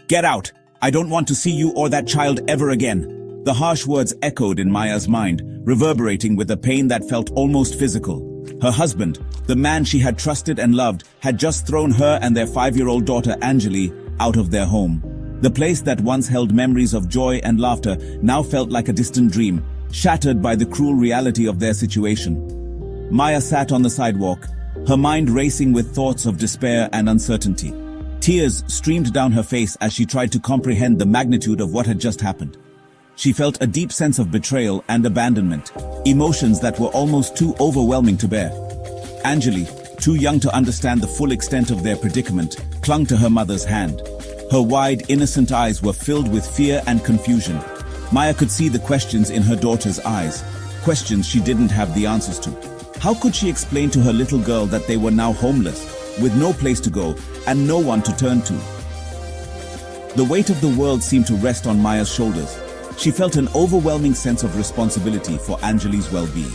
"Get out! I don't want to see you or that child ever again." The harsh words echoed in Maya's mind, reverberating with a pain that felt almost physical. Her husband, the man she had trusted and loved, had just thrown her and their 5-year-old daughter Anjali out of their home. The place that once held memories of joy and laughter now felt like a distant dream, shattered by the cruel reality of their situation. Maya sat on the sidewalk, her mind racing with thoughts of despair and uncertainty. Tears streamed down her face as she tried to comprehend the magnitude of what had just happened. She felt a deep sense of betrayal and abandonment, emotions that were almost too overwhelming to bear. Anjali, too young to understand the full extent of their predicament, clung to her mother's hand. Her wide, innocent eyes were filled with fear and confusion. Maya could see the questions in her daughter's eyes, questions she didn't have the answers to. How could she explain to her little girl that they were now homeless, with no place to go and no one to turn to? The weight of the world seemed to rest on Maya's shoulders. She felt an overwhelming sense of responsibility for Anjali's well-being.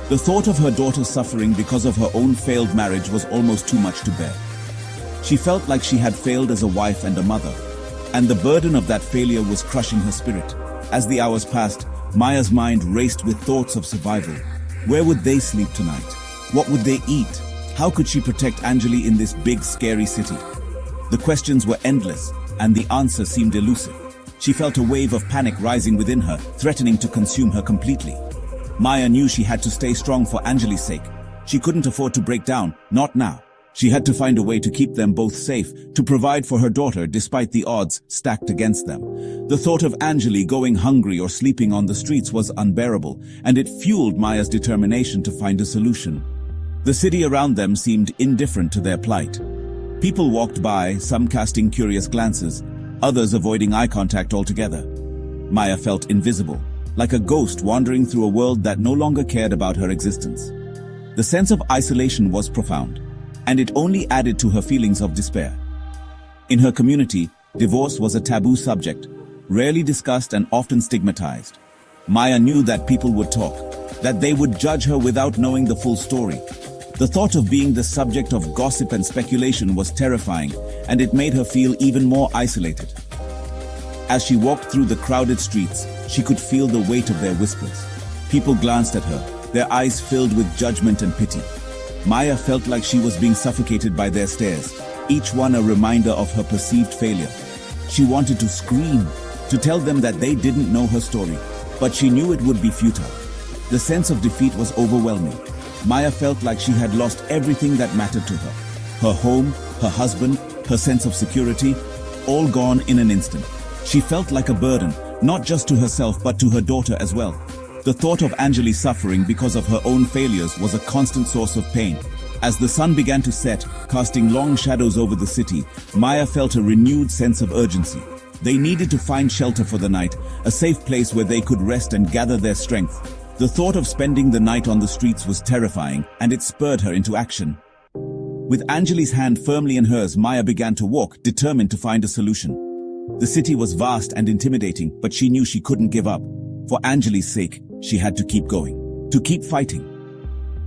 The thought of her daughter suffering because of her own failed marriage was almost too much to bear. She felt like she had failed as a wife and a mother, and the burden of that failure was crushing her spirit. As the hours passed, Maya's mind raced with thoughts of survival. Where would they sleep tonight? What would they eat? How could she protect Anjali in this big, scary city? The questions were endless, and the answer seemed elusive. She felt a wave of panic rising within her, threatening to consume her completely. Maya knew she had to stay strong for Anjali's sake. She couldn't afford to break down, not now. She had to find a way to keep them both safe, to provide for her daughter despite the odds stacked against them. The thought of Anjali going hungry or sleeping on the streets was unbearable, and it fueled Maya's determination to find a solution. The city around them seemed indifferent to their plight. People walked by, some casting curious glances, others avoiding eye contact altogether. Maya felt invisible, like a ghost wandering through a world that no longer cared about her existence. The sense of isolation was profound, and it only added to her feelings of despair. In her community, divorce was a taboo subject, rarely discussed and often stigmatized. Maya knew that people would talk, that they would judge her without knowing the full story. The thought of being the subject of gossip and speculation was terrifying, and it made her feel even more isolated. As she walked through the crowded streets, she could feel the weight of their whispers. People glanced at her, their eyes filled with judgment and pity. Maya felt like she was being suffocated by their stares, each one a reminder of her perceived failure. She wanted to scream, to tell them that they didn't know her story, but she knew it would be futile. The sense of defeat was overwhelming. Maya felt like she had lost everything that mattered to her. Her home, her husband, her sense of security, all gone in an instant. She felt like a burden, not just to herself but to her daughter as well. The thought of Anjali suffering because of her own failures was a constant source of pain. As the sun began to set, casting long shadows over the city, Maya felt a renewed sense of urgency. They needed to find shelter for the night, a safe place where they could rest and gather their strength. The thought of spending the night on the streets was terrifying, and it spurred her into action. With Anjali's hand firmly in hers, Maya began to walk, determined to find a solution. The city was vast and intimidating, but she knew she couldn't give up. For Anjali's sake, she had to keep going, to keep fighting.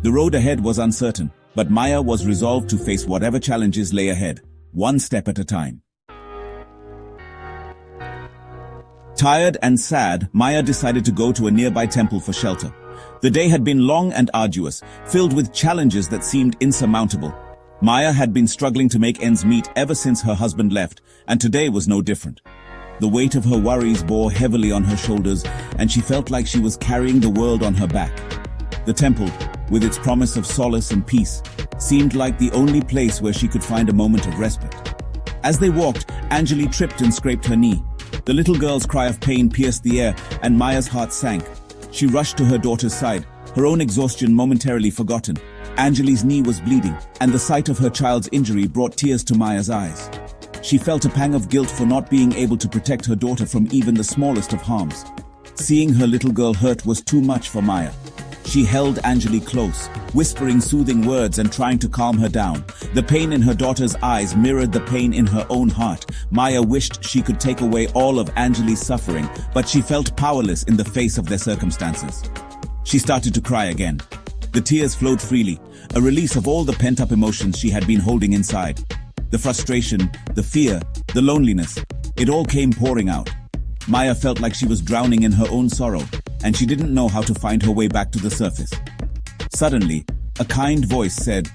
The road ahead was uncertain, but Maya was resolved to face whatever challenges lay ahead, one step at a time. Tired and sad, Maya decided to go to a nearby temple for shelter. The day had been long and arduous, filled with challenges that seemed insurmountable. Maya had been struggling to make ends meet ever since her husband left, and today was no different. The weight of her worries bore heavily on her shoulders, and she felt like she was carrying the world on her back. The temple, with its promise of solace and peace, seemed like the only place where she could find a moment of respite. As they walked, Anjali tripped and scraped her knee. The little girl's cry of pain pierced the air, and Maya's heart sank. She rushed to her daughter's side, her own exhaustion momentarily forgotten. Anjali's knee was bleeding, and the sight of her child's injury brought tears to Maya's eyes. She felt a pang of guilt for not being able to protect her daughter from even the smallest of harms. Seeing her little girl hurt was too much for Maya. She held Anjali close, whispering soothing words and trying to calm her down. The pain in her daughter's eyes mirrored the pain in her own heart. Maya wished she could take away all of Anjali's suffering, but she felt powerless in the face of their circumstances. She started to cry again. The tears flowed freely, a release of all the pent-up emotions she had been holding inside. The frustration, the fear, the loneliness. It all came pouring out. Maya felt like she was drowning in her own sorrow, and she didn't know how to find her way back to the surface. Suddenly, a kind voice said,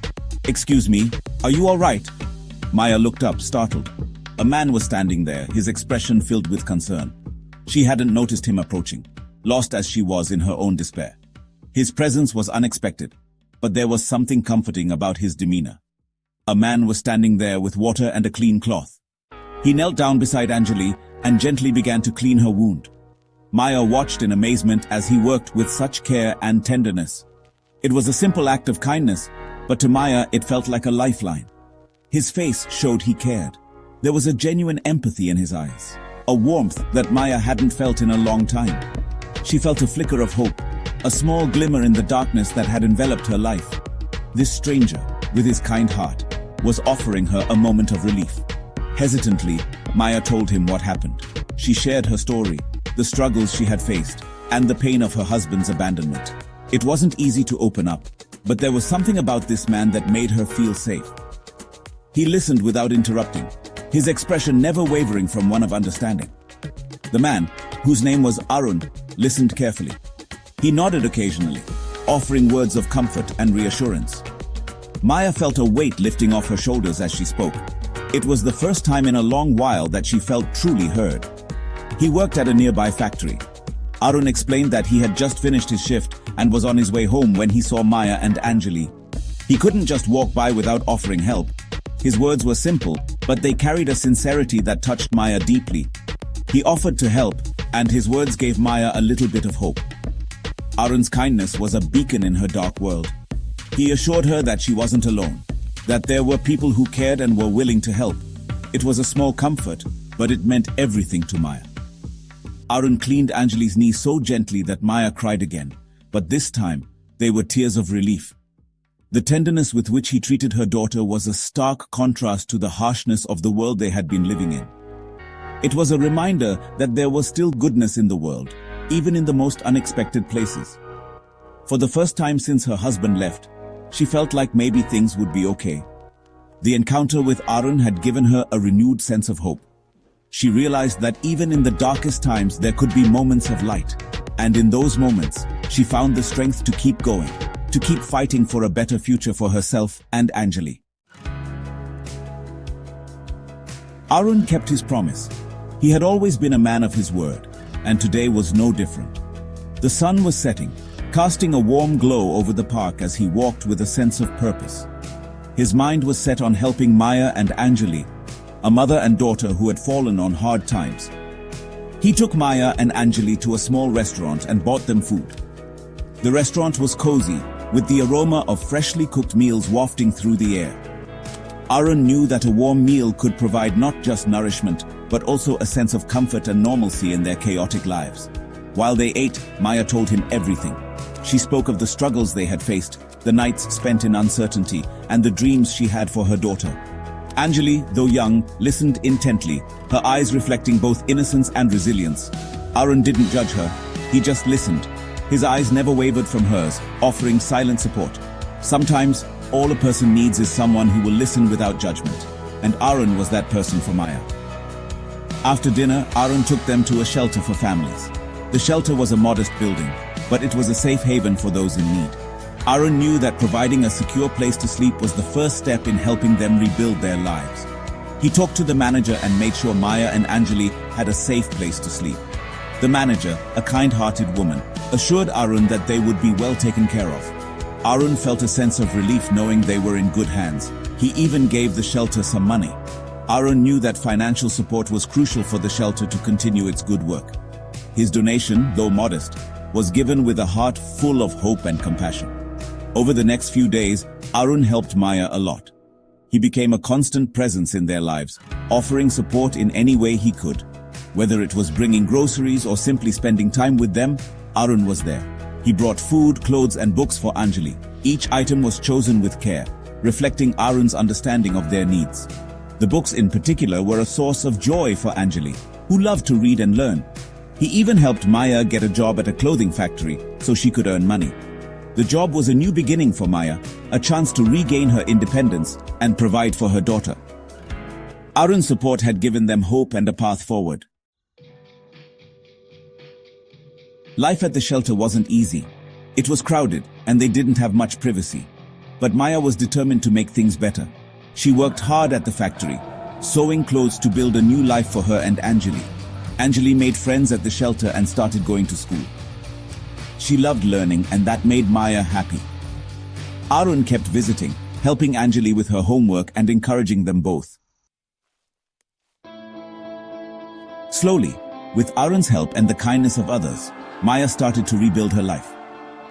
"Excuse me, are you all right?" Maya looked up, startled. A man was standing there, his expression filled with concern. She hadn't noticed him approaching, lost as she was in her own despair. His presence was unexpected, but there was something comforting about his demeanor. A man was standing there with water and a clean cloth. He knelt down beside Anjali and gently began to clean her wound. Maya watched in amazement as he worked with such care and tenderness. It was a simple act of kindness, but to Maya it felt like a lifeline. His face showed he cared. There was a genuine empathy in his eyes, a warmth that Maya hadn't felt in a long time. She felt a flicker of hope, a small glimmer in the darkness that had enveloped her life. This stranger, with his kind heart, was offering her a moment of relief. Hesitantly, Maya told him what happened. She shared her story, the struggles she had faced, and the pain of her husband's abandonment. It wasn't easy to open up, but there was something about this man that made her feel safe. He listened without interrupting, his expression never wavering from one of understanding. The man, whose name was Arun, listened carefully. He nodded occasionally, offering words of comfort and reassurance. Maya felt a weight lifting off her shoulders as she spoke. It was the first time in a long while that she felt truly heard. He worked at a nearby factory. Arun explained that he had just finished his shift and was on his way home when he saw Maya and Anjali. He couldn't just walk by without offering help. His words were simple, but they carried a sincerity that touched Maya deeply. He offered to help, and his words gave Maya a little bit of hope. Arun's kindness was a beacon in her dark world. He assured her that she wasn't alone, that there were people who cared and were willing to help. It was a small comfort, but it meant everything to Maya. Arun cleaned Anjali's knee so gently that Maya cried again, but this time, they were tears of relief. The tenderness with which he treated her daughter was a stark contrast to the harshness of the world they had been living in. It was a reminder that there was still goodness in the world, even in the most unexpected places. For the first time since her husband left, she felt like maybe things would be okay. The encounter with Arun had given her a renewed sense of hope. She realized that even in the darkest times there could be moments of light, and in those moments, she found the strength to keep going, to keep fighting for a better future for herself and Anjali. Arun kept his promise. He had always been a man of his word, and today was no different. The sun was setting, casting a warm glow over the park as he walked with a sense of purpose. His mind was set on helping Maya and Anjali, a mother and daughter who had fallen on hard times. He took Maya and Anjali to a small restaurant and bought them food. The restaurant was cozy, with the aroma of freshly cooked meals wafting through the air. Arun knew that a warm meal could provide not just nourishment, but also a sense of comfort and normalcy in their chaotic lives. While they ate, Maya told him everything. She spoke of the struggles they had faced, the nights spent in uncertainty, and the dreams she had for her daughter. Anjali, though young, listened intently, her eyes reflecting both innocence and resilience. Arun didn't judge her, he just listened. His eyes never wavered from hers, offering silent support. Sometimes, all a person needs is someone who will listen without judgment, and Arun was that person for Maya. After dinner, Arun took them to a shelter for families. The shelter was a modest building, but it was a safe haven for those in need. Arun knew that providing a secure place to sleep was the first step in helping them rebuild their lives. He talked to the manager and made sure Maya and Anjali had a safe place to sleep. The manager, a kind-hearted woman, assured Arun that they would be well taken care of. Arun felt a sense of relief knowing they were in good hands. He even gave the shelter some money. Arun knew that financial support was crucial for the shelter to continue its good work. His donation, though modest, was given with a heart full of hope and compassion. Over the next few days, Arun helped Maya a lot. He became a constant presence in their lives, offering support in any way he could. Whether it was bringing groceries or simply spending time with them, Arun was there. He brought food, clothes, and books for Anjali. Each item was chosen with care, reflecting Arun's understanding of their needs. The books in particular were a source of joy for Anjali, who loved to read and learn. He even helped Maya get a job at a clothing factory so she could earn money. The job was a new beginning for Maya, a chance to regain her independence and provide for her daughter. Arun's support had given them hope and a path forward. Life at the shelter wasn't easy. It was crowded, and they didn't have much privacy. But Maya was determined to make things better. She worked hard at the factory, sewing clothes to build a new life for her and Anjali. Anjali made friends at the shelter and started going to school. She loved learning, and that made Maya happy. Arun kept visiting, helping Anjali with her homework and encouraging them both. Slowly, with Arun's help and the kindness of others, Maya started to rebuild her life.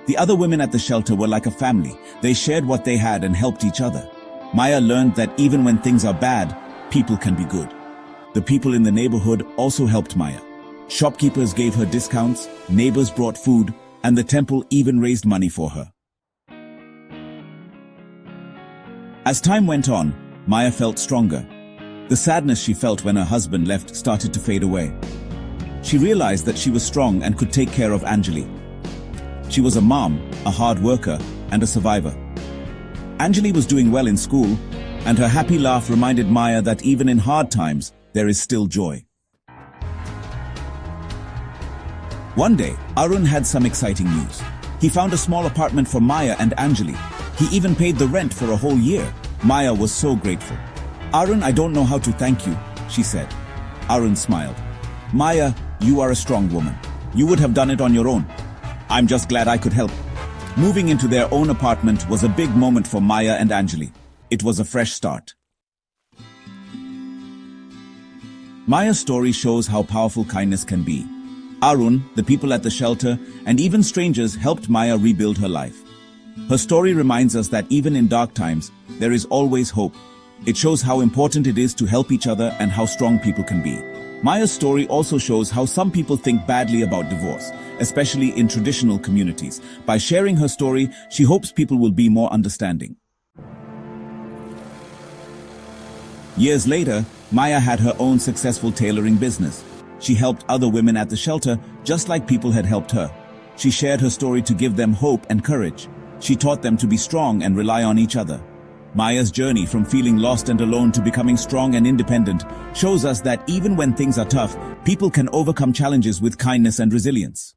The other women at the shelter were like a family. They shared what they had and helped each other. Maya learned that even when things are bad, people can be good. The people in the neighborhood also helped Maya. Shopkeepers gave her discounts, neighbors brought food, and the temple even raised money for her. As time went on, Maya felt stronger. The sadness she felt when her husband left started to fade away. She realized that she was strong and could take care of Anjali. She was a mom, a hard worker, and a survivor. Anjali was doing well in school, and her happy laugh reminded Maya that even in hard times, there is still joy. One day, Arun had some exciting news. He found a small apartment for Maya and Anjali. He even paid the rent for a whole year. Maya was so grateful. "Arun, I don't know how to thank you," she said. Arun smiled. "Maya, you are a strong woman. You would have done it on your own. I'm just glad I could help." Moving into their own apartment was a big moment for Maya and Anjali. It was a fresh start. Maya's story shows how powerful kindness can be. Arun, the people at the shelter, and even strangers helped Maya rebuild her life. Her story reminds us that even in dark times, there is always hope. It shows how important it is to help each other and how strong people can be. Maya's story also shows how some people think badly about divorce, especially in traditional communities. By sharing her story, she hopes people will be more understanding. Years later, Maya had her own successful tailoring business. She helped other women at the shelter just like people had helped her. She shared her story to give them hope and courage. She taught them to be strong and rely on each other. Maya's journey from feeling lost and alone to becoming strong and independent shows us that even when things are tough, people can overcome challenges with kindness and resilience.